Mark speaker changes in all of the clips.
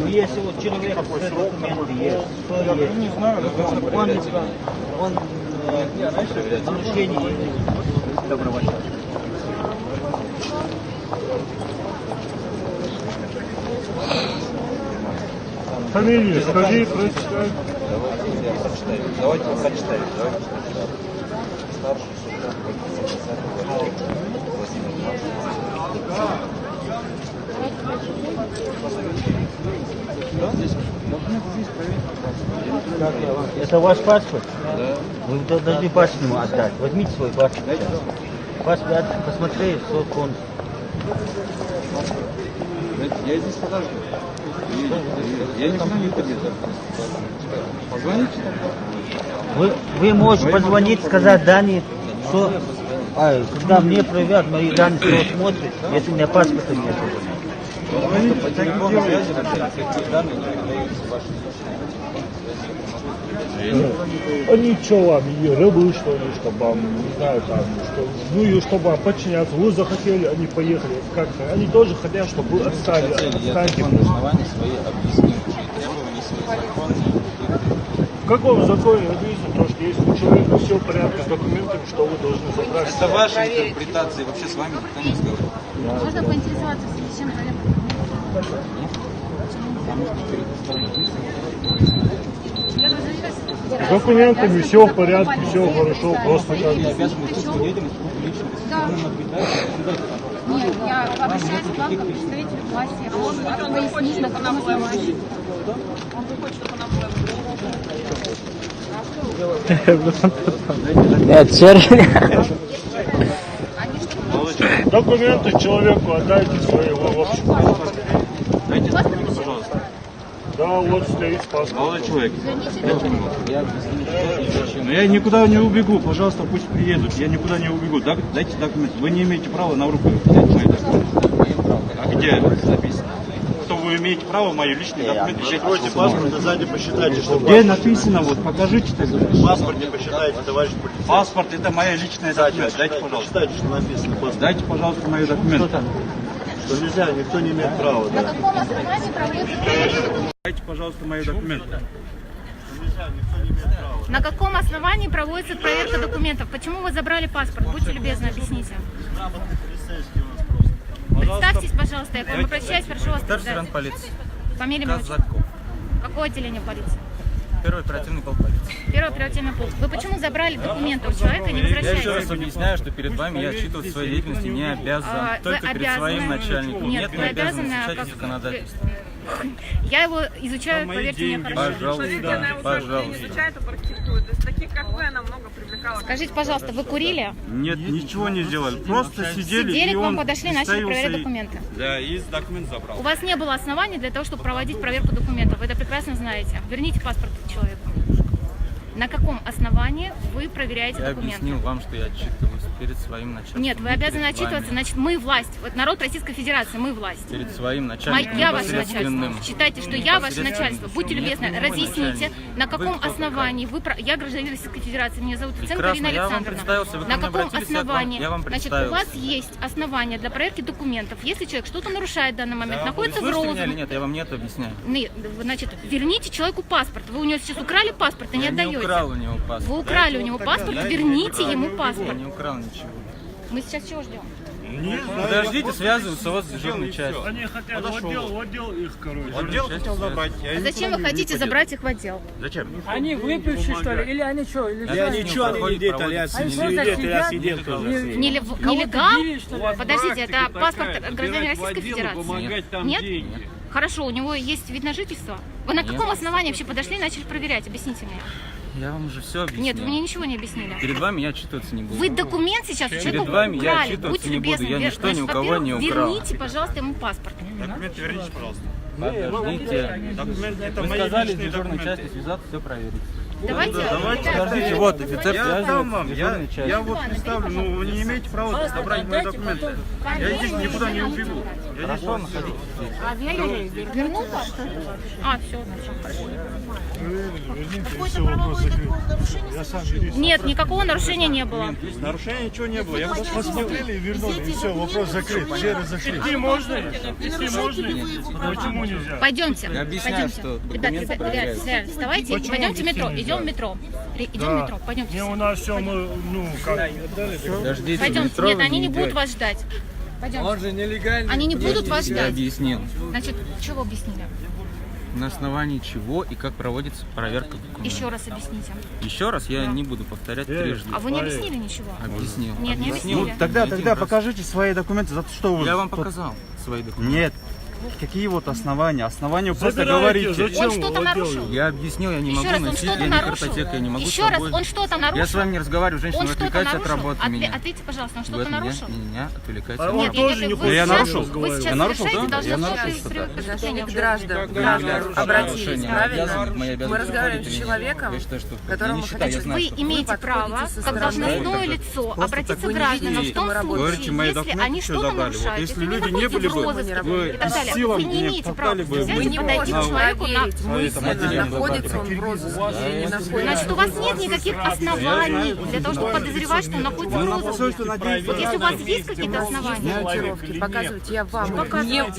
Speaker 1: Если вот человек документы есть, он нарушение добровольно.
Speaker 2: Фамилию скажи, прочитай.
Speaker 3: Давайте прочитаем. Старший султан
Speaker 1: Это ваш паспорт?
Speaker 3: Да.
Speaker 1: Вы должны паспорт ему отдать. Возьмите свой паспорт. Паспорт посмотри, сколько он.
Speaker 3: Я здесь подожду. Я никуда не ходил. Позвоните.
Speaker 1: Вы можете позвонить, сказать Дани, что когда мне проверят мои данные, кто смотрит, если у меня паспорта нет.
Speaker 2: Они что вам, рыбу что ли, чтобы вам, не знаю, там, что, ну и чтобы вам подчиняться. Вы захотели, они поехали как-то. Они тоже хотят, чтобы вы отстали.
Speaker 3: Основания свои объяснил, требования свои законные.
Speaker 2: В каком законе написано, то, что если у человека все в порядке с документами, что вы должны забрать?
Speaker 3: Это ваша интерпретация, вообще с вами никто не разговаривает.
Speaker 4: Можно поинтересоваться, в связи с чем проверка?
Speaker 2: С документами все в порядке, все хорошо, просто как...
Speaker 4: Нет, я обращаюсь к вам как представителю власти. А можно пояснить, на каком основании?
Speaker 1: Нет, серьезно.
Speaker 2: Документы человеку отдайте своего, в общем.
Speaker 3: Дайте документы, пожалуйста.
Speaker 2: Да, вот стоит паспорт.
Speaker 3: Молодой человек, но я никуда не убегу, пожалуйста, пусть приедут, я никуда не убегу. Дайте документы. Вы не имеете права на руку взять мои документы. А где написано? Что вы имеете право мои личные документы взять?
Speaker 2: Откройте паспорт и сзади посчитайте, что
Speaker 3: Где написано, вот покажите тогда.
Speaker 2: в паспорте посчитайте, товарищ полицейский.
Speaker 3: Паспорт это моя личная документ. Дайте, пожалуйста.
Speaker 2: Посчитайте, что написано в паспорте.
Speaker 3: Дайте, пожалуйста, мои документы.
Speaker 2: Что нельзя, никто не имеет права.
Speaker 4: На
Speaker 2: Да.
Speaker 4: каком основании проводится проверка?
Speaker 3: Дайте, пожалуйста, мои документы.
Speaker 4: На каком основании проводится проверка документов? Почему вы забрали паспорт? Будьте любезны, объясните. Представьтесь, пожалуйста, я к вам обращаюсь, прошу вас
Speaker 5: Старший сержант
Speaker 4: представить.
Speaker 5: полиции
Speaker 4: Фамилия, имя, отчество.
Speaker 5: Казаков.
Speaker 4: Какое отделение полиции?
Speaker 5: Первый оперативный полк полиции.
Speaker 4: Первый оперативный полк. Вы почему забрали документы у человека и не
Speaker 5: Я еще раз
Speaker 4: возвращаете?
Speaker 5: объясняю, что перед вами я отчитывать своей деятельности не обязан.
Speaker 4: Вы
Speaker 5: Только перед
Speaker 4: обязаны.
Speaker 5: своим начальником.
Speaker 4: Нет,
Speaker 5: не
Speaker 4: вы
Speaker 5: обязан
Speaker 4: обязаны,
Speaker 5: изучать
Speaker 4: как...
Speaker 5: законодательство.
Speaker 4: Я его изучаю, поверьте мне, хорошо.
Speaker 5: Пожалуйста, пожалуйста.
Speaker 6: изучает и практикует. То есть таких, как вы, она много привлекала.
Speaker 4: Скажите, пожалуйста, вы курили?
Speaker 3: Нет, ничего не сделали. Просто сидели
Speaker 4: Сидели,
Speaker 3: и
Speaker 4: к вам
Speaker 3: он
Speaker 4: подошли, начали
Speaker 3: стоял
Speaker 4: проверять
Speaker 3: и-
Speaker 4: документы.
Speaker 3: Да, и документ забрал.
Speaker 4: У вас не было оснований для того, чтобы проводить проверку документов. Вы это прекрасно знаете. Верните паспорт человеку. На каком основании вы проверяете
Speaker 5: Я
Speaker 4: документы?
Speaker 5: объяснил вам, что я отчитываюсь перед своим начальством.
Speaker 4: Нет, вы
Speaker 5: не
Speaker 4: обязаны
Speaker 5: перед
Speaker 4: отчитываться,
Speaker 5: вами.
Speaker 4: значит, мы власть. Вот народ Российской Федерации, мы власть.
Speaker 5: Перед своим начальником.
Speaker 4: Я ваше
Speaker 5: непосредственным.
Speaker 4: начальство. Считайте, что я ваше
Speaker 5: Непосредственным.
Speaker 4: начальство. Будьте
Speaker 5: Нет,
Speaker 4: любезны,
Speaker 5: вы не мой
Speaker 4: разъясните,
Speaker 5: начальник.
Speaker 4: на
Speaker 5: Вы
Speaker 4: каком
Speaker 5: кто
Speaker 4: основании вы... Я гражданин Российской Федерации, меня зовут Луценко
Speaker 5: Прекрасно,
Speaker 4: Ирина
Speaker 5: я вам
Speaker 4: Александровна.
Speaker 5: представился, вы ко
Speaker 4: На
Speaker 5: мне
Speaker 4: каком
Speaker 5: обратились,
Speaker 4: основании?
Speaker 5: я вам
Speaker 4: Значит, у
Speaker 5: представился.
Speaker 4: вас есть основания для проверки документов. Если человек что-то нарушает в данный момент,
Speaker 5: Да,
Speaker 4: находится
Speaker 5: вы
Speaker 4: в
Speaker 5: слышите меня или
Speaker 4: розыске.
Speaker 5: нет? Я вам не это объясняю.
Speaker 4: Нет, значит, верните человеку паспорт. Вы у него сейчас украли паспорт и не
Speaker 5: Я не
Speaker 4: отдаете.
Speaker 5: украл у него паспорт.
Speaker 4: Вы украли у него паспорт, верните ему
Speaker 5: Я
Speaker 4: паспорт.
Speaker 5: не украл ничего.
Speaker 4: Мы сейчас чего ждем?
Speaker 5: Подождите, связываются вот с жирной частью.
Speaker 2: Они хотят в отдел их, короче.
Speaker 3: Отдел хотел забрать.
Speaker 4: А зачем вы хотите забрать их в отдел?
Speaker 3: Зачем?
Speaker 7: Они выпившие, что ли? Или они что? Или
Speaker 5: Я
Speaker 7: что?
Speaker 5: ничего не едят,
Speaker 7: Они просто сидят?
Speaker 4: Нелегал?
Speaker 7: Что ли?
Speaker 4: Подождите, это паспорт гражданина Российской Федерации? Нет? Хорошо, у него есть вид на жительство? Вы на каком основании вообще подошли и начали проверять? Объясните мне.
Speaker 5: Я вам уже все объяснил.
Speaker 4: Нет, вы мне ничего не объяснили.
Speaker 5: Перед вами я отчитываться не буду.
Speaker 4: Вы документ сейчас у человека
Speaker 5: Перед вами я
Speaker 4: украли.
Speaker 5: отчитываться
Speaker 4: Будьте
Speaker 5: не буду.
Speaker 4: любезны.
Speaker 5: Я ничто ни у кого не
Speaker 4: Во-первых,
Speaker 5: украл.
Speaker 4: верните, пожалуйста, ему паспорт.
Speaker 3: Документы верните, пожалуйста.
Speaker 5: Подождите.
Speaker 3: Документы это
Speaker 5: Вы
Speaker 3: мои
Speaker 5: сказали
Speaker 3: личные
Speaker 5: с дежурной
Speaker 3: документы.
Speaker 5: части связаться, все проверить.
Speaker 4: Давайте,
Speaker 5: Подождите, вот офицер
Speaker 3: Я
Speaker 5: связи
Speaker 3: дам вам,
Speaker 5: дежурной части.
Speaker 3: я вот представлю, но вы не имеете права забрать мои документы. Я здесь никуда не убегу. Я здесь
Speaker 5: Хорошо, находитесь здесь.
Speaker 4: вернул паспорт? А, все, значит.
Speaker 2: Все, вопрос закрыт. Я сам юрист.
Speaker 4: Нет, никакого нарушения не было.
Speaker 3: нарушения ничего не было. Я просто
Speaker 2: Посмотрели и вернули, и все, вопрос закрыт. Все разошлись.
Speaker 7: Идти можно? Идти можно? Почему нельзя?
Speaker 4: Пойдемте.
Speaker 5: Я объясняю,
Speaker 4: пойдемте.
Speaker 5: что
Speaker 4: Ребят,
Speaker 5: документы проверяются.
Speaker 4: реально, вставайте,
Speaker 2: Почему
Speaker 4: пойдемте в метро.
Speaker 2: объяснить
Speaker 4: Идем в
Speaker 2: нельзя?
Speaker 4: метро. Идем в метро, пойдемте.
Speaker 2: Не, у нас все, мы, ну, как...
Speaker 5: Подождите, в
Speaker 4: Пойдемте.
Speaker 5: метро
Speaker 4: Нет,
Speaker 5: вы
Speaker 4: они не будут
Speaker 5: идете.
Speaker 4: вас ждать. Пойдемте.
Speaker 5: же нелегальный.
Speaker 4: Они не будут вас
Speaker 5: Я
Speaker 4: ждать.
Speaker 5: объяснил,
Speaker 4: Значит, чего объяснили?
Speaker 5: на основании чего и как проводится проверка документов.
Speaker 4: Еще раз объясните.
Speaker 5: Еще раз я не буду повторять трижды.
Speaker 4: А вы не объяснили ничего?
Speaker 5: Объяснил.
Speaker 4: Нет, не
Speaker 5: Объяснил.
Speaker 4: объяснили.
Speaker 3: Тогда покажите свои документы, за что вы...
Speaker 5: Я вам показал свои документы.
Speaker 3: Нет. Какие вот основания? Основания вы просто
Speaker 2: Забирайте,
Speaker 3: говорите.
Speaker 2: зачем
Speaker 4: Он что-то
Speaker 2: вы
Speaker 4: нарушил.
Speaker 2: делаете?
Speaker 5: Я объяснил, я не
Speaker 4: Еще
Speaker 5: могу
Speaker 4: раз, он
Speaker 5: носить,
Speaker 4: что-то
Speaker 5: я не
Speaker 4: нарушил.
Speaker 5: картотека, я не могу
Speaker 4: Еще
Speaker 5: с
Speaker 4: раз,
Speaker 5: собой.
Speaker 4: он что-то нарушил.
Speaker 5: Я с вами не разговариваю, женщина,
Speaker 4: Он
Speaker 5: вы
Speaker 4: что-то
Speaker 5: отвлекаетесь от
Speaker 4: нарушил.
Speaker 5: работы меня.
Speaker 4: Ответьте, пожалуйста, он
Speaker 5: Вы
Speaker 4: что-то
Speaker 5: от
Speaker 4: нарушил?
Speaker 5: меня отвлекаетесь
Speaker 2: А
Speaker 5: от
Speaker 2: он
Speaker 5: работы.
Speaker 2: тоже не
Speaker 4: вы
Speaker 2: хочет
Speaker 3: Я
Speaker 4: сейчас-
Speaker 3: нарушил?
Speaker 4: Вы сейчас
Speaker 3: Я нарушил,
Speaker 4: совершаете,
Speaker 3: да?
Speaker 4: должны
Speaker 3: Я
Speaker 4: быть
Speaker 3: нарушил
Speaker 4: при-
Speaker 3: что-то?
Speaker 4: предупреждение уже.
Speaker 6: Граждан обратились, правильно? Мы разговариваем с человеком, которому мы хотим...
Speaker 4: Вы имеете право, как должностное лицо, обратиться к гражданам в том
Speaker 3: Говорите,
Speaker 4: случае,
Speaker 3: мои
Speaker 4: если
Speaker 3: документы
Speaker 4: они
Speaker 3: все
Speaker 4: что-то
Speaker 3: забрали. Вот
Speaker 4: нарушают,
Speaker 3: если
Speaker 4: если вы
Speaker 3: люди не
Speaker 4: находите
Speaker 3: были
Speaker 4: в
Speaker 3: бы,
Speaker 4: розыске
Speaker 3: вы
Speaker 4: и так далее,
Speaker 3: силой
Speaker 4: вы не
Speaker 3: мне
Speaker 4: имеете права
Speaker 3: попали бы.
Speaker 4: взять
Speaker 6: Мы
Speaker 4: и
Speaker 6: не
Speaker 4: подойти к
Speaker 6: можем
Speaker 4: человеку на...
Speaker 6: проверить мысленно,
Speaker 3: отделении
Speaker 6: находится он в розыске или не находится.
Speaker 4: Значит, у вас нет никаких оснований для того, чтобы подозревать, что он находится в розыске. Вот если у вас есть какие-то основания,
Speaker 6: Ориентировки показывать я вам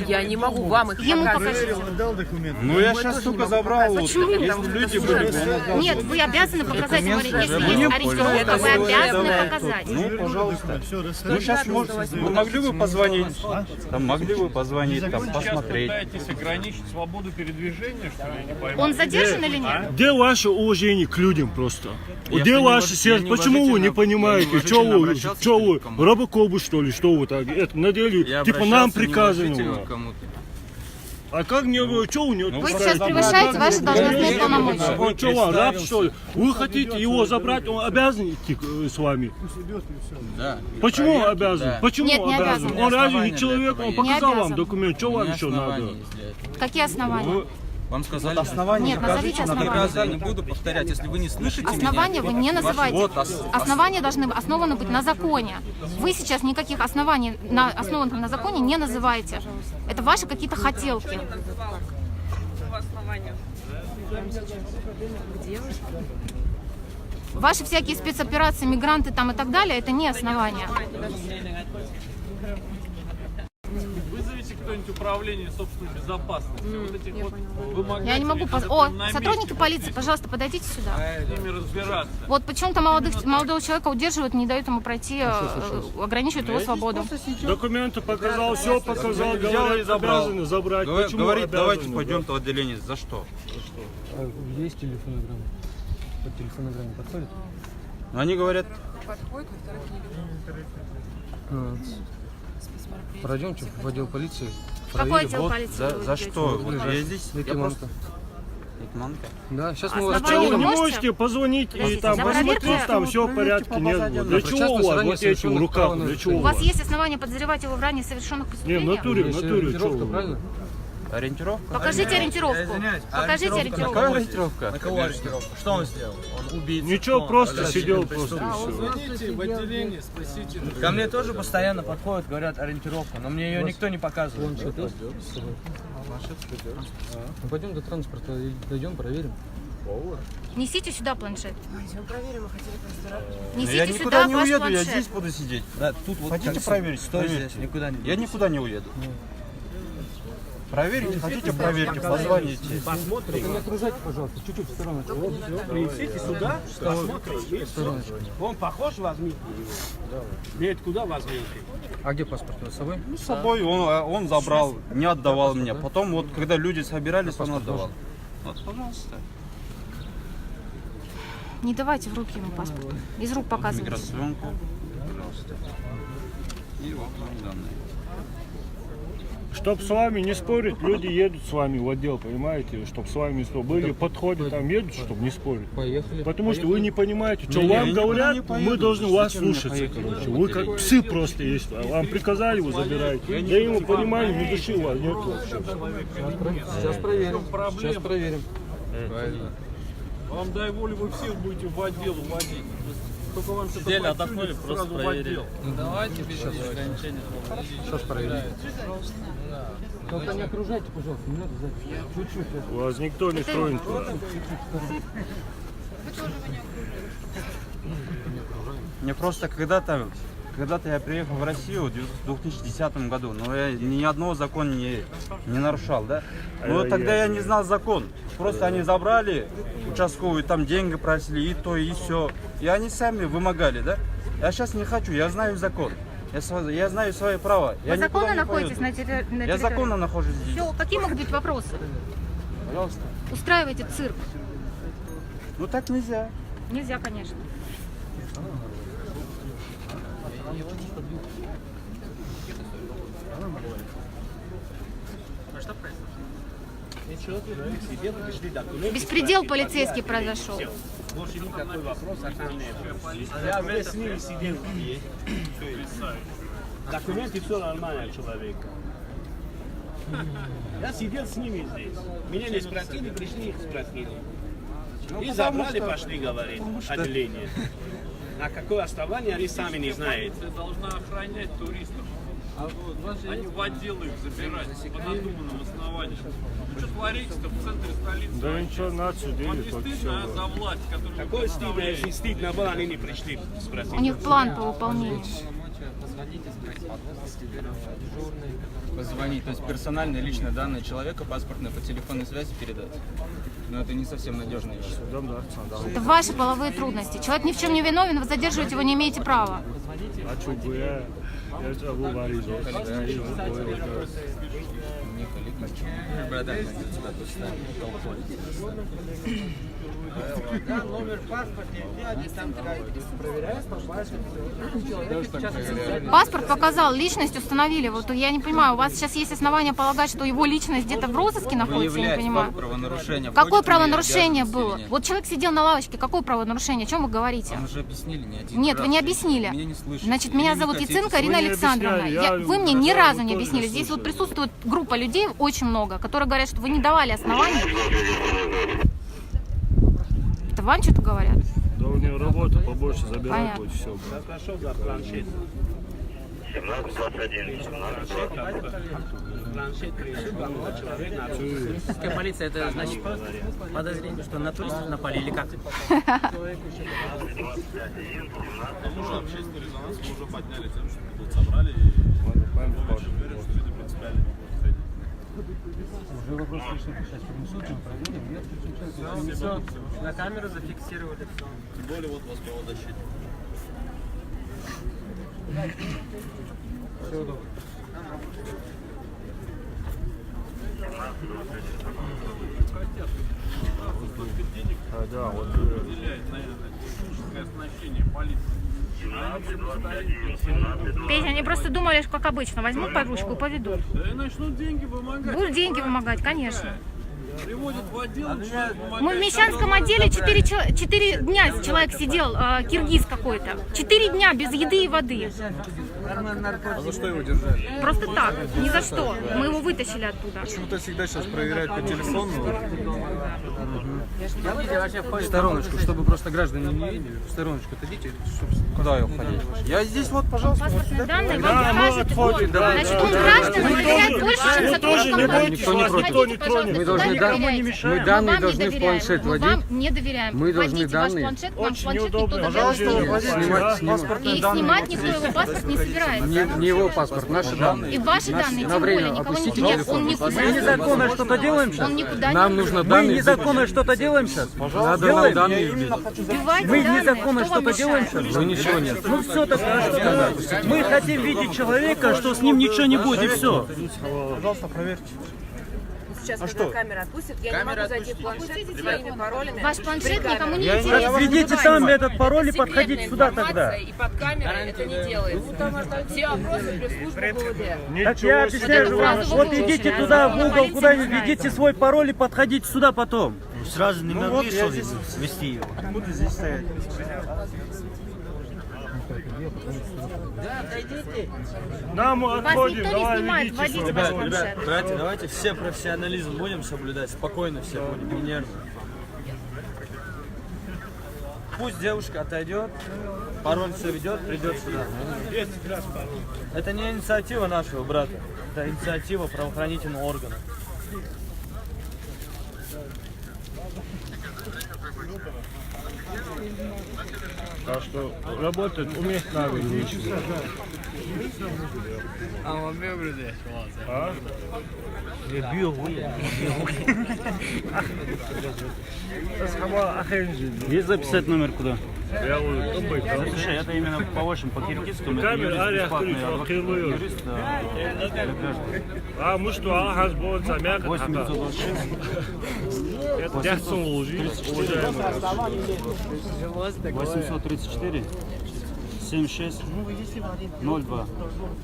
Speaker 6: я не могу вам их
Speaker 4: ему
Speaker 6: показывать.
Speaker 4: покажите.
Speaker 3: Ну я сейчас только забрал. Вот,
Speaker 6: Почему?
Speaker 3: если
Speaker 6: Там
Speaker 3: люди
Speaker 6: что-то
Speaker 3: были...
Speaker 4: Нет, вы обязаны показать ему, если есть
Speaker 3: были.
Speaker 4: ориентировка, вы обязаны показать.
Speaker 3: Ну, пожалуйста. Ну, сейчас вы могли бы позвонить? Там могли бы позвонить, там посмотреть.
Speaker 8: Пытаетесь ограничить свободу передвижения, что ли, я не пойму?
Speaker 4: Он задержан или нет?
Speaker 2: Где ваше уважение к людям просто?
Speaker 5: Я
Speaker 2: Где
Speaker 5: не
Speaker 2: ваше
Speaker 5: уваж-
Speaker 2: сердце?
Speaker 5: я
Speaker 2: Почему вы не
Speaker 5: неуважительно-
Speaker 2: понимаете?
Speaker 5: я
Speaker 2: Что
Speaker 5: неуважительно
Speaker 2: вы,
Speaker 5: обращался
Speaker 2: что
Speaker 5: к
Speaker 2: вы,
Speaker 5: кому-то.
Speaker 2: робокобы что ли? Что вы так? Это на деле,
Speaker 5: Я
Speaker 2: типа нам
Speaker 5: обращался
Speaker 2: приказано.
Speaker 5: неуважительно
Speaker 2: было.
Speaker 5: к кому-то.
Speaker 2: А как мне, что у него?
Speaker 4: Вы сейчас превышаете ваши должностные полномочия.
Speaker 2: Он что, вам, раб что ли? Вы хотите его забрать, он обязан идти с вами?
Speaker 5: Да.
Speaker 2: Почему он
Speaker 5: Проверки,
Speaker 2: обязан?
Speaker 5: да.
Speaker 2: Почему
Speaker 4: Нет, не
Speaker 2: обязан?
Speaker 4: обязан.
Speaker 2: Он разве
Speaker 5: Основания
Speaker 2: не человек?
Speaker 5: для
Speaker 2: Он
Speaker 5: этого
Speaker 2: показал
Speaker 4: есть.
Speaker 2: вам документ, что
Speaker 5: У
Speaker 2: вам
Speaker 5: меня
Speaker 2: еще
Speaker 5: основания
Speaker 2: надо?
Speaker 5: есть для этого.
Speaker 4: Какие основания?
Speaker 5: Вам сказали
Speaker 3: Основания
Speaker 4: Нет, назовите
Speaker 5: на
Speaker 4: основания.
Speaker 5: приказы, я не буду повторять, если вы не слышите
Speaker 4: Основания вы не называете.
Speaker 5: Вот
Speaker 4: Основания должны основаны быть на законе. Вы сейчас никаких оснований, основанных на законе, не называете. Это ваши какие-то хотелки.
Speaker 6: По основанию.
Speaker 4: Ваши всякие спецоперации, мигранты там и так далее, это не основания.
Speaker 8: Вызовите кто-нибудь управление собственной безопасности. Вот этих вот вымогателей,
Speaker 4: Я не могу...
Speaker 8: которые на месте
Speaker 4: сотрудники полиции, пожалуйста, подойдите сюда.
Speaker 8: с ними разбираться.
Speaker 4: Вот почему-то молодого человека удерживают, не дают ему пройти, ограничивают его свободу.
Speaker 2: Документы показал, все показал, говорят, обязаны забрать. Почему
Speaker 3: Говорит, давайте
Speaker 2: обязаны?
Speaker 3: пойдем-то в отделение. За что?
Speaker 7: Есть телефонограмма? По телефонограмме подходит?
Speaker 3: Они говорят,
Speaker 7: Пройдемте в отдел полиции.
Speaker 4: В какой отдел полиции?
Speaker 3: за,
Speaker 4: вы
Speaker 3: за
Speaker 4: идете?
Speaker 3: что? Вот я здесь, я
Speaker 7: Лейтенанта.
Speaker 3: просто... Лейтенанта?
Speaker 7: Да, сейчас мы
Speaker 4: Основания
Speaker 7: вас
Speaker 2: Вы не
Speaker 4: можете?
Speaker 2: можете позвонить и
Speaker 4: Подождите,
Speaker 2: там
Speaker 4: за
Speaker 2: посмотреть,
Speaker 4: проверку-
Speaker 2: там все в порядке, нет. Для чего у вас вот эти в руках? Для чего
Speaker 4: У
Speaker 2: у
Speaker 4: вас
Speaker 2: вас?
Speaker 4: есть основания подозревать его в ранее совершенных
Speaker 2: Не, в
Speaker 4: преступлениях?
Speaker 2: натуре, в натуре.
Speaker 7: Ориентировка,
Speaker 2: чё вы?
Speaker 7: правильно?
Speaker 3: Ориентировка?
Speaker 4: Покажите ориентировку. Покажите ориентировку.
Speaker 3: Какая ориентировка?
Speaker 9: Кого ориентировка? Что он сделал? Он убийца.
Speaker 2: Ничего, просто сидел просто и все.
Speaker 8: Звоните в отделение, спросите.
Speaker 9: Ко мне тоже постоянно подходят, говорят ориентировка, но мне ее никто не показывает.
Speaker 7: Ну, пойдем до транспорта, и дойдем, проверим.
Speaker 4: Несите сюда планшет.
Speaker 3: Я
Speaker 4: Несите
Speaker 3: никуда
Speaker 4: сюда
Speaker 3: не
Speaker 4: ваш
Speaker 3: уеду, я
Speaker 4: планшет.
Speaker 3: здесь буду сидеть.
Speaker 9: Да, тут вот
Speaker 3: Хотите проверить?
Speaker 9: Стой
Speaker 3: Проверьте.
Speaker 9: здесь, никуда не
Speaker 3: Я никуда не уеду. Проверите, хотите, проверьте, позвоните.
Speaker 7: Только не окружайте, пожалуйста, чуть-чуть в сторону.
Speaker 8: Принесите сюда, посмотрим. Он похож, возьмите. Нет, куда возьмите?
Speaker 7: А где паспорт? С собой?
Speaker 3: Ну, с собой он забрал, не отдавал мне. Потом вот, когда люди собирались, он отдавал. Вот, пожалуйста.
Speaker 4: Не давайте в руки ему паспорт. Из рук показывайте.
Speaker 3: Миграционку, пожалуйста. И вот мои данные.
Speaker 2: Чтоб с вами не спорить, люди едут с вами в отдел, понимаете? Чтоб с вами не спорить. Были подходы, там едут, чтобы не спорить.
Speaker 7: Поехали.
Speaker 2: Потому что вы не понимаете, что
Speaker 3: Не, я
Speaker 2: вам
Speaker 3: никуда
Speaker 2: говорят,
Speaker 3: не поеду.
Speaker 2: мы должны вас
Speaker 3: Зачем мне
Speaker 2: слушаться,
Speaker 3: поехать?
Speaker 2: короче. Вы как псы просто есть. Вам приказали, вы забираете. Я ему понимаю, ни души у вас нет вообще.
Speaker 7: Сейчас проверим. Сейчас проверим. Правильно.
Speaker 8: Вам дай волю, вы всех будете в отдел уводить. Только вам что-то
Speaker 5: Сидели, отдохнули,
Speaker 8: сразу
Speaker 5: просто
Speaker 8: в
Speaker 5: проверили.
Speaker 8: отдел.
Speaker 7: Ну давайте без ограничения. Сейчас проверим. Только не окружайте, пожалуйста, не надо сзади. Чуть-чуть.
Speaker 2: Вас никто не тронет.
Speaker 3: Мне просто когда-то я приехал в Россию в 2010 году, но я ни одного закона не нарушал, да? Но тогда я не знал закон. Просто они забрали участковые, там деньги просили, и то, и все. И они сами вымогали, да? Я сейчас не хочу, я знаю закон. Я знаю свои права.
Speaker 4: Вы законно находитесь на территории?
Speaker 3: Я законно нахожусь здесь.
Speaker 4: Все, какие могут быть вопросы?
Speaker 3: Пожалуйста.
Speaker 4: Устраиваете цирк?
Speaker 3: Ну так нельзя.
Speaker 4: Нельзя, конечно. Беспредел полицейский произошел.
Speaker 10: Больше никакой вопрос я уже с ними сидел. Документы все нормально человека. Я сидел с ними здесь. Меня не спросили, пришли, спросили. И забрали, пошли, говорит, отделение. На какое основание они сами не знают.
Speaker 8: Полиция должна охранять туристов. А не в отдел их забирать по надуманным основаниям. Ну что творите-то в центре столицы?
Speaker 2: Да ничего, нас
Speaker 8: Вам
Speaker 2: судили,
Speaker 8: не
Speaker 2: только
Speaker 8: стыдно, а,
Speaker 2: все.
Speaker 8: за власть, которую вы
Speaker 10: Какое стыдно,
Speaker 8: представляете?
Speaker 10: если стыдно было, они не пришли спросить.
Speaker 4: У них план по выполнению.
Speaker 5: Позвонить, то есть персональные личные данные человека, паспортные по телефонной связи передать. Но это не совсем надежная вещь.
Speaker 4: Это ваши половые трудности. Человек ни в чем не виновен, вы задерживать его не имеете права.
Speaker 2: А что бы я это говорил,
Speaker 4: Паспорт показал, личность установили. Вот я не понимаю, у вас сейчас есть основания полагать, что его личность где-то в розыске находится, я не понимаю.
Speaker 5: Правонарушение.
Speaker 4: Какое правонарушение было? Вот человек сидел на лавочке, какое правонарушение? О чем вы говорите?
Speaker 5: Вам уже объяснили не один
Speaker 4: Нет,
Speaker 5: раз.
Speaker 4: вы не объяснили.
Speaker 5: Меня не слышите.
Speaker 4: Значит,
Speaker 5: Или
Speaker 4: меня
Speaker 5: не
Speaker 4: зовут
Speaker 5: хотите
Speaker 4: Яценко
Speaker 5: слышать.
Speaker 4: Ирина Александровна.
Speaker 2: объясняли,
Speaker 4: Вы мне ни разу не
Speaker 2: тоже
Speaker 4: объяснили.
Speaker 2: не
Speaker 4: Здесь вот
Speaker 2: слушаю.
Speaker 4: присутствует группа людей, очень много, которые говорят, что вы не давали оснований. Это вам что-то говорят?
Speaker 2: Да у него работа побольше забирать
Speaker 4: Понятно.
Speaker 2: будет все.
Speaker 10: Хорошо за планшет.
Speaker 11: 17-21.
Speaker 10: Планшет принесут, главного человека надо.
Speaker 9: Российская полиция, это значит подозрение, что на туристов напали или как?
Speaker 8: Уже общественный резонанс мы уже подняли тем, что тут собрали и очень уверен, что люди принципиально не будут ходить.
Speaker 7: Уже вопрос решили, сейчас перенесут, проверим.
Speaker 9: Все, на камеру зафиксировали все.
Speaker 8: Тем более вот у вас правозащитник.
Speaker 7: Всего доброго.
Speaker 8: Столько денег
Speaker 2: Да, вот
Speaker 8: выделяет на техническое оснащение полиции.
Speaker 4: Петя, они просто думали, что как обычно, возьмут под ручку и поведут.
Speaker 8: Да и начнут деньги вымогать.
Speaker 4: Будут деньги вымогать, конечно.
Speaker 8: Приводят в отдел, начинают вымогать.
Speaker 4: Мы в Мещанском отделе 4 дня человек сидел, киргиз какой-то. 4 дня без еды и воды.
Speaker 7: А за что его держали?
Speaker 4: Просто так, ни за что. Мы его вытащили оттуда.
Speaker 7: Почему-то всегда сейчас проверяют по телефону. В стороночку, чтобы просто граждане не видели. В стороночку отойдите.
Speaker 3: Куда я уходить? Я здесь вот, пожалуйста.
Speaker 4: Паспортные данные
Speaker 2: Да,
Speaker 4: вам
Speaker 2: мы
Speaker 4: покажут.
Speaker 2: отходим, да,
Speaker 4: Значит,
Speaker 2: да,
Speaker 4: он
Speaker 2: да.
Speaker 4: гражданам доверяет больше, чем
Speaker 2: Вы тоже не
Speaker 4: сотрудникам
Speaker 2: бойтесь,
Speaker 4: полиции.
Speaker 2: вас никто не
Speaker 4: Ходите, пожалуйста,
Speaker 2: тронет.
Speaker 7: Мы
Speaker 4: туда
Speaker 7: должны
Speaker 4: не
Speaker 7: да-
Speaker 4: доверяйте.
Speaker 7: мы данные
Speaker 4: вам не
Speaker 7: должны в
Speaker 4: доверяем.
Speaker 7: планшет
Speaker 4: Мы
Speaker 7: вводить.
Speaker 4: вам не доверяем.
Speaker 7: Мы должны
Speaker 4: Вводите ваш
Speaker 7: данные.
Speaker 4: планшет, вам
Speaker 2: Очень
Speaker 4: планшет никто
Speaker 2: неудобно.
Speaker 4: доверять не
Speaker 2: Пожалуйста,
Speaker 4: будет.
Speaker 7: Снимать,
Speaker 3: Паспортные
Speaker 4: И
Speaker 3: данные.
Speaker 4: снимать никто его паспорт не собирается.
Speaker 7: Не его паспорт, наши данные.
Speaker 4: И ваши данные,
Speaker 7: на
Speaker 4: тем
Speaker 7: время
Speaker 4: более, никого не
Speaker 7: опустите
Speaker 4: нет. Он
Speaker 7: телефон.
Speaker 4: никуда
Speaker 5: Мы незаконно что-то делаем сейчас?
Speaker 4: Он никуда
Speaker 7: Нам
Speaker 4: не
Speaker 7: нужно
Speaker 5: Мы
Speaker 7: данные.
Speaker 5: незаконно что-то делаем сейчас?
Speaker 7: Надо нам данные вбить.
Speaker 4: Вбивайте
Speaker 5: Мы
Speaker 4: данные.
Speaker 5: незаконно
Speaker 4: Кто вам
Speaker 5: что-то делаем
Speaker 4: мешает?
Speaker 5: сейчас?
Speaker 7: Ну ничего нет.
Speaker 5: Ну все так хорошо. Мы хотим видеть человека, что с ним ничего не будет, и все.
Speaker 3: Пожалуйста, проверьте.
Speaker 6: Сейчас, когда камера отпустит, я не могу зайти в планшет со своими паролями.
Speaker 4: Ваш планшет никому не
Speaker 3: Я не-
Speaker 4: интересен.
Speaker 5: Введите там этот пароль и
Speaker 6: Это
Speaker 5: подходите
Speaker 6: секретная
Speaker 5: сюда тогда.
Speaker 6: информация, И под камерой это не делается. Все вопросы пресс-службы ГУВД.
Speaker 5: Так я объясняю же вам,
Speaker 4: сразу
Speaker 5: вот
Speaker 4: выключили,
Speaker 5: идите
Speaker 4: а
Speaker 5: туда, в
Speaker 4: потом
Speaker 5: угол,
Speaker 4: полиция
Speaker 5: куда-нибудь,
Speaker 4: разбирается.
Speaker 5: введите свой пароль и подходите сюда потом.
Speaker 1: Сразу не
Speaker 3: вот
Speaker 1: могли,
Speaker 3: я
Speaker 1: что ли,
Speaker 3: здесь-
Speaker 1: вести его?
Speaker 3: Буду здесь стоять.
Speaker 2: Нам
Speaker 4: Вас
Speaker 2: отходим,
Speaker 4: никто не
Speaker 2: давай
Speaker 4: снимает,
Speaker 2: ведите
Speaker 4: вводите
Speaker 2: свой
Speaker 4: ваш
Speaker 2: пароль.
Speaker 4: планшет.
Speaker 5: Давайте все профессионализм будем соблюдать, спокойно все будем, не нервно.
Speaker 7: пусть девушка отойдет, пароль все ведет, придет сюда. Это не инициатива нашего брата, это инициатива правоохранительного органа.
Speaker 2: Так что работать уметь надо. А?
Speaker 3: Есть записать номер куда?
Speaker 2: Я
Speaker 3: Слушай, это именно по вашим, по киргизскому.
Speaker 2: А мы что, Ахаз будет замяк?
Speaker 3: 834 76 02.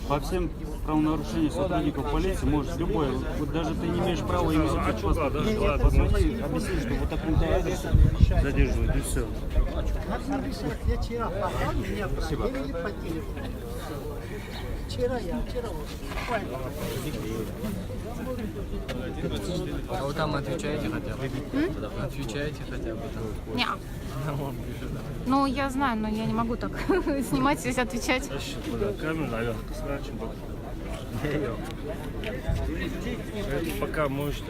Speaker 3: По всем правонарушениям сотрудников полиции может любой, вот даже ты не имеешь права им запретить паспорт. Посмотри, объясни, что вот таким-то адресом задерживают, и все. Спасибо.
Speaker 7: А вы там отвечаете хотя бы? Отвечаете хотя бы там?
Speaker 4: Не. Ну, я знаю, но я не могу так снимать, здесь отвечать.
Speaker 2: Пока может.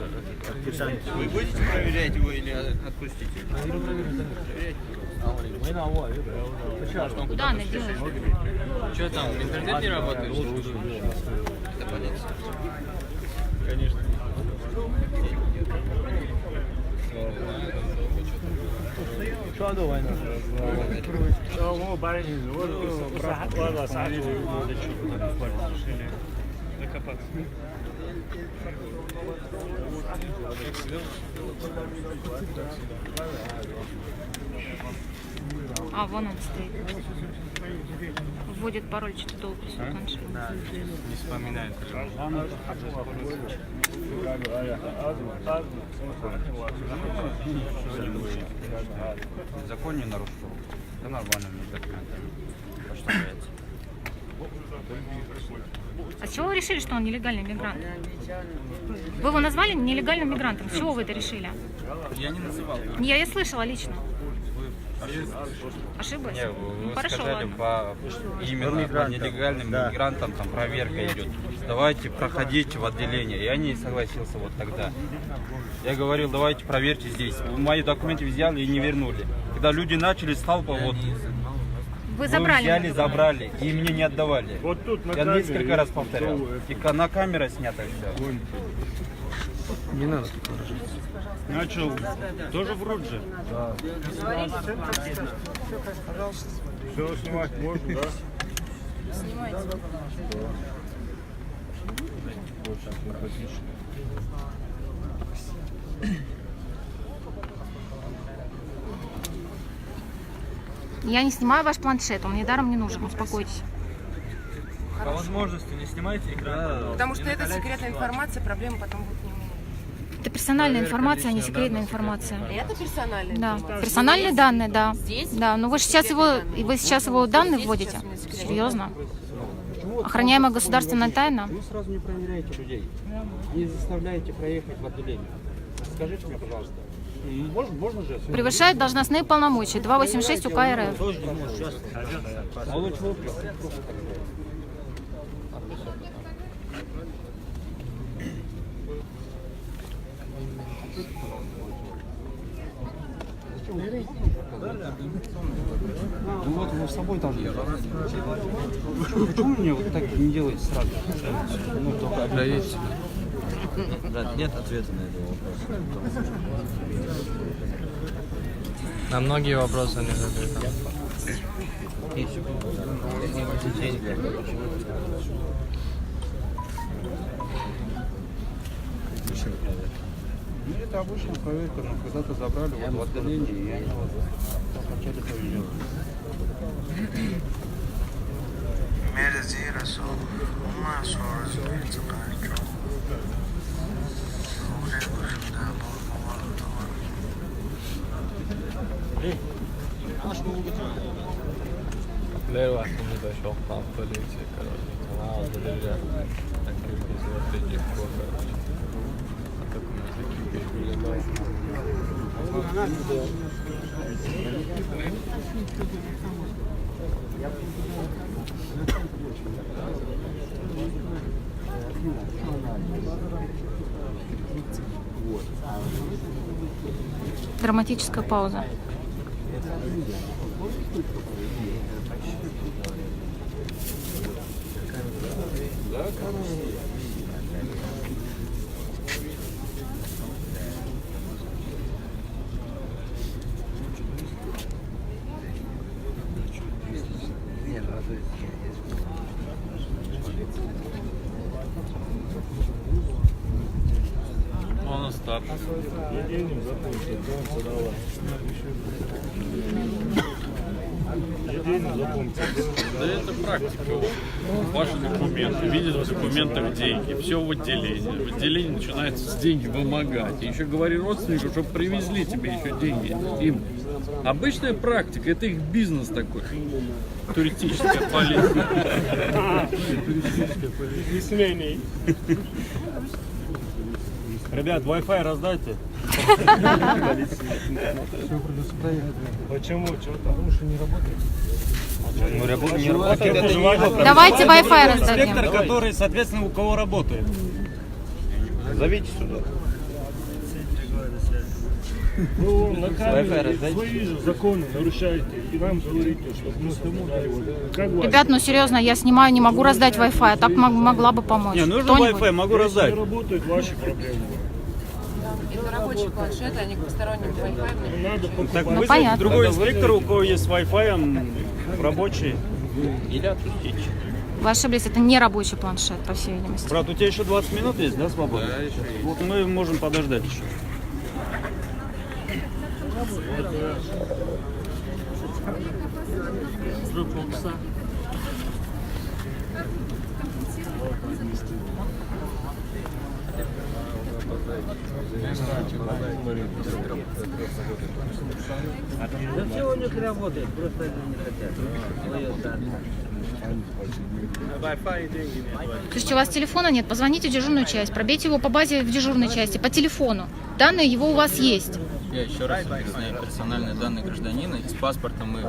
Speaker 5: Вы будете проверять его или отпустите?
Speaker 4: Куда она делает?
Speaker 7: Что там, интернет не работает?
Speaker 5: Это полиция.
Speaker 2: Конечно.
Speaker 7: Что до войны?
Speaker 4: А, вон он стоит. Вводит пароль, что-то долго все планшет.
Speaker 5: Да, не вспоминает. Закон не нарушил. Это нормально, мне документами поставляется.
Speaker 4: А с чего вы решили, что он нелегальный мигрант? Вы его назвали нелегальным мигрантом. С чего вы это решили?
Speaker 5: Я не называл.
Speaker 4: Я слышала лично.
Speaker 5: Ошиблась.
Speaker 4: Ошиблась?
Speaker 5: Нет, вы
Speaker 4: Хорошо,
Speaker 5: сказали
Speaker 4: ладно.
Speaker 5: именно по нелегальным мигрантам там проверка идет. Давайте проходите в отделение. Я не согласился вот тогда. Я говорил, давайте проверьте здесь. Мои документы взяли и не вернули. Когда люди начали сталпа, вот
Speaker 4: Вы забрали.
Speaker 5: взяли, забрали и мне не отдавали.
Speaker 2: Вот тут на
Speaker 5: Я
Speaker 2: камере
Speaker 5: несколько раз
Speaker 2: есть
Speaker 5: повторял. И на камера снята все.
Speaker 7: Не надо.
Speaker 3: Начал, тоже врут же.
Speaker 2: Да. Все снимать можно, да?
Speaker 6: Снимайте.
Speaker 4: Я не снимаю ваш планшет, он мне даром не нужен, успокойтесь.
Speaker 7: По возможности не снимайте экран.
Speaker 6: Потому что это секретная информация, проблемы потом будут не у меня.
Speaker 4: Это персональная информация, а не секретная информация.
Speaker 6: Это персональная
Speaker 4: Да,
Speaker 6: информация?
Speaker 4: персональные данные, да.
Speaker 6: Здесь?
Speaker 4: Да, но вы сейчас его данные вводите? Серьезно? Охраняемая государственная тайна?
Speaker 5: Вы сразу не проверяете людей. Не заставляете проехать в отделение. Скажите мне, пожалуйста. Можно же?
Speaker 4: Превышает должностные полномочия. 286 УК РФ.
Speaker 5: Ну вот вы с собой должны. Почему мне вот так не делаете сразу? Ну, только
Speaker 7: Проверьте.
Speaker 9: Брат, нет ответа на этот вопрос.
Speaker 7: На многие вопросы не ответа.
Speaker 5: Ну, это обычная проверка, но когда-то забрали вот в отделение, и они вот начали проверять.
Speaker 7: Лева, мы дошел к нам полиции, короче. Канал, подожди. Так, короче.
Speaker 4: Драматическая пауза.
Speaker 8: Он Остап. Да это практика. Ваши документы, видят в документах деньги, все в отделении. В отделении начинается с деньги вымогать. И еще говори родственнику, чтобы привезли тебе еще деньги. Им. Обычная практика, это их бизнес такой. Туристическая полиция.
Speaker 10: Бизнесмены.
Speaker 3: Ребят, Wi-Fi раздайте.
Speaker 2: Почему? Чего потому что не работает?
Speaker 4: Давайте Wi-Fi раздадим.
Speaker 3: Инспектор, который, соответственно, у кого работает. Зовите сюда.
Speaker 2: Вы на камере свои же законы нарушаете и нам говорите, что мы как власть.
Speaker 4: Ребят, ну серьезно, я снимаю, не могу раздать Wi-Fi, а так могла бы помочь.
Speaker 3: Не, нужно Wi-Fi, могу раздать.
Speaker 2: Если не работают ваши проблемы.
Speaker 6: Это рабочие планшеты, они к посторонним Wi-Fi.
Speaker 2: Надо покупать.
Speaker 3: Так вызовите другой инспектор, у кого есть Wi-Fi, рабочий. Или отпустите.
Speaker 4: Вы ошиблись, это не рабочий планшет, по всей видимости.
Speaker 3: Брат, у тебя еще 20 минут есть, да, свободно? Да, еще есть. Вот мы можем подождать еще.
Speaker 1: Да все у них работает, просто они не хотят.
Speaker 4: Слушайте, у вас телефона нет, позвоните в дежурную часть, пробейте его по базе в дежурной части, по телефону. Данные его у вас есть.
Speaker 11: Я еще раз объясняю, персональные данные гражданина из паспорта мы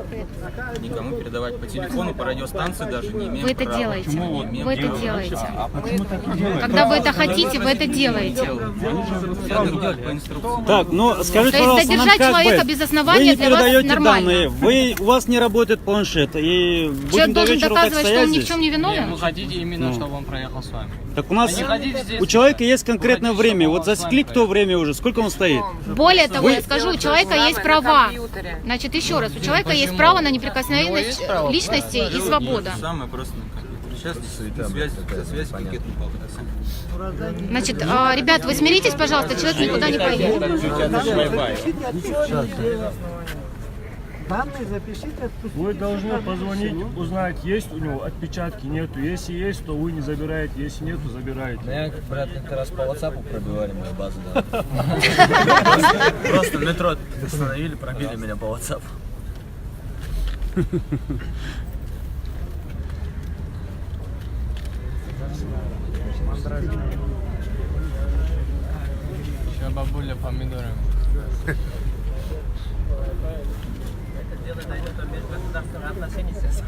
Speaker 11: никому передавать по телефону, по радиостанции даже не имеем
Speaker 4: Вы это
Speaker 11: права.
Speaker 4: делаете. Вы это делаете.
Speaker 11: Почему так не делаете?
Speaker 4: Когда вы это хотите, вы это делаете.
Speaker 11: По инструкции.
Speaker 3: Так, ну скажите,
Speaker 4: То есть
Speaker 3: пожалуйста, нам
Speaker 4: задержать
Speaker 3: как
Speaker 4: человека
Speaker 3: быть?
Speaker 4: без основания
Speaker 3: Вы
Speaker 4: для вас
Speaker 3: передаете
Speaker 4: нормально.
Speaker 3: данные, у вас не работает планшет, и будем
Speaker 4: Человек
Speaker 3: до
Speaker 4: должен
Speaker 3: вечера так
Speaker 4: доказывать, что
Speaker 3: стоять
Speaker 4: он ни в
Speaker 3: здесь?
Speaker 4: чем не виновен?
Speaker 9: Вы хотите именно, чтобы он проехал с вами.
Speaker 3: Так у нас,
Speaker 9: А не ходите здесь,
Speaker 3: у человека есть конкретное
Speaker 9: хотите,
Speaker 3: время,
Speaker 9: чтобы
Speaker 3: вот
Speaker 9: он с вами
Speaker 3: засекли кто время уже, сколько он стоит?
Speaker 4: Более того, я скажу, у человека есть
Speaker 6: на
Speaker 4: права.
Speaker 6: компьютере.
Speaker 4: Значит, еще раз, у человека есть право на неприкосновенность
Speaker 9: есть право?
Speaker 4: личности и свобода.
Speaker 11: Самое просто на компьютере. Сейчас связь пакет не полгода.
Speaker 4: Значит, ребят, вы смиритесь, пожалуйста, человек никуда не поедет.
Speaker 1: Данные запишите, отпустите.
Speaker 2: Вы должны позвонить, узнать, есть у него отпечатки, нету. Если есть, то вы не забираете, если нету, забираете.
Speaker 9: Меня, брат, как-то раз по WhatsApp пробивали мою базу данных. Просто в метро остановили, пробили меня по WhatsApp. Сейчас бабуля помидоры.
Speaker 11: Дело дойдет до межгосударственных отношений сейчас.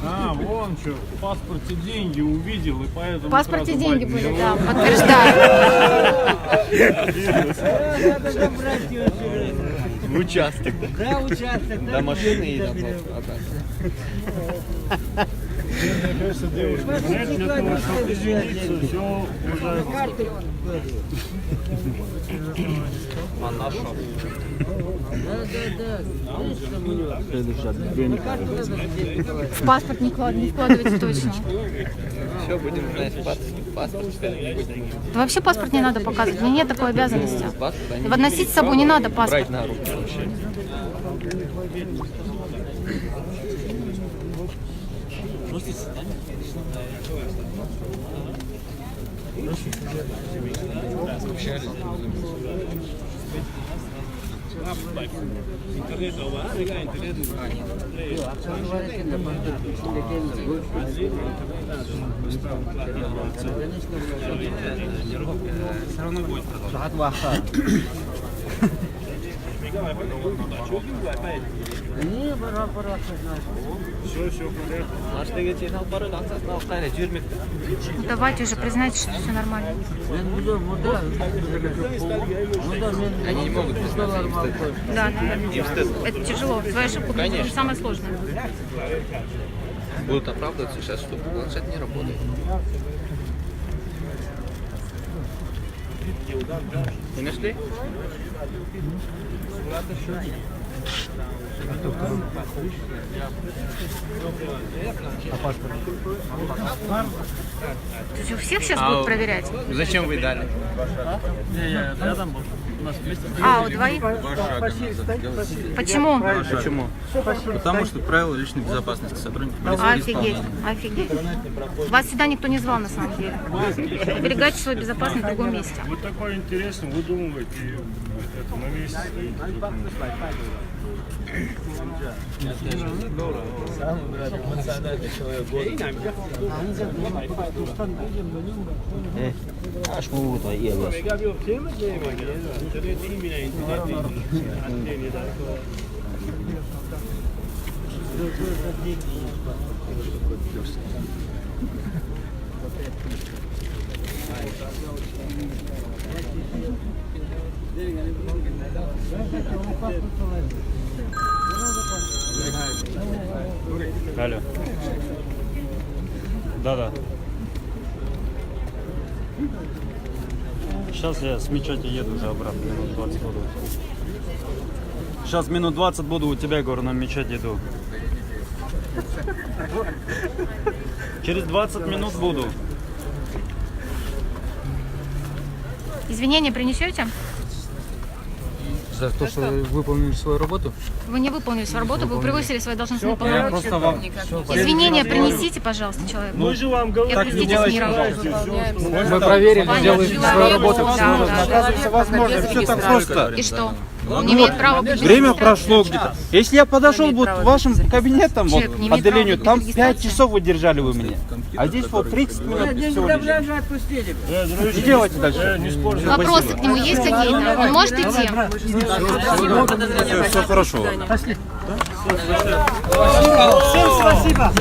Speaker 3: А, вон что, в паспорте деньги увидел, и поэтому...
Speaker 4: В паспорте
Speaker 3: сразу
Speaker 4: деньги
Speaker 3: бать
Speaker 4: были,
Speaker 3: взял.
Speaker 4: да, подтверждаю.
Speaker 9: Участок.
Speaker 1: Да, участок.
Speaker 9: До машины и до
Speaker 2: Мне кажется, девушка, знаете, для того, чтобы извиниться, все уже...
Speaker 5: А наша?
Speaker 4: В паспорт не вкладывайте точно.
Speaker 9: Все, будем знать паспорт.
Speaker 4: Да вообще паспорт не надо показывать, у меня нет такой обязанности. И носить с собой не надо паспорт.
Speaker 9: Брать на руки вообще.
Speaker 10: Интернет, интернет.
Speaker 5: Все равно будет продолжаться.
Speaker 4: Давайте уже признайте, что все нормально.
Speaker 11: Они не могут признаться.
Speaker 4: Да, это тяжело. Твою ошибку признать самое сложное.
Speaker 11: Будут оправдываться сейчас, что планшет не работает. Не нашли?
Speaker 4: То есть у всех сейчас будут проверять?
Speaker 11: Зачем вы дали?
Speaker 7: Рядом был. У нас вместе.
Speaker 4: А, у двоих? Почему?
Speaker 11: Почему? Потому что правила личной безопасности сотрудников полиции
Speaker 4: Офигеть, офигеть. Вас сюда никто не звал на самом деле. Оберегайте свою безопасность в другом месте.
Speaker 2: Вы такой интересный, выдумываете, это на месте стоит.
Speaker 1: Аж могут воевать.
Speaker 3: Алло. Да. Сейчас я с мечети еду уже обратно, минут 20 буду. Сейчас минут 20 буду у тебя, говорю, на мечеть иду. Через 20 минут буду.
Speaker 4: Извинения принесете?
Speaker 11: За то, что вы выполнили свою работу?
Speaker 4: Вы не выполнили свою работу, вы превысили свои должностные полномочия.
Speaker 5: Просто вам...
Speaker 4: Извинения принесите, пожалуйста, человеку.
Speaker 2: Мы же вам говорим,
Speaker 4: Так не делайте,
Speaker 11: Мы проверили, сделали свою работу.
Speaker 5: Оказывается, возможно, все так просто.
Speaker 4: И что? Он не имеет права быть.
Speaker 5: Время прошло где-то. Если я подошел вот к вашим кабинетам, вот,
Speaker 4: Человек не имеет
Speaker 5: отделению,
Speaker 4: права
Speaker 5: там
Speaker 4: быть
Speaker 5: 5 часов вы держали вы меня. А здесь вот 30 минут всего лишь. И делайте дальше.
Speaker 2: не спорьте.
Speaker 4: Вопросы к нему есть какие-то? Он может идти?
Speaker 5: Все хорошо.
Speaker 7: Всем спасибо.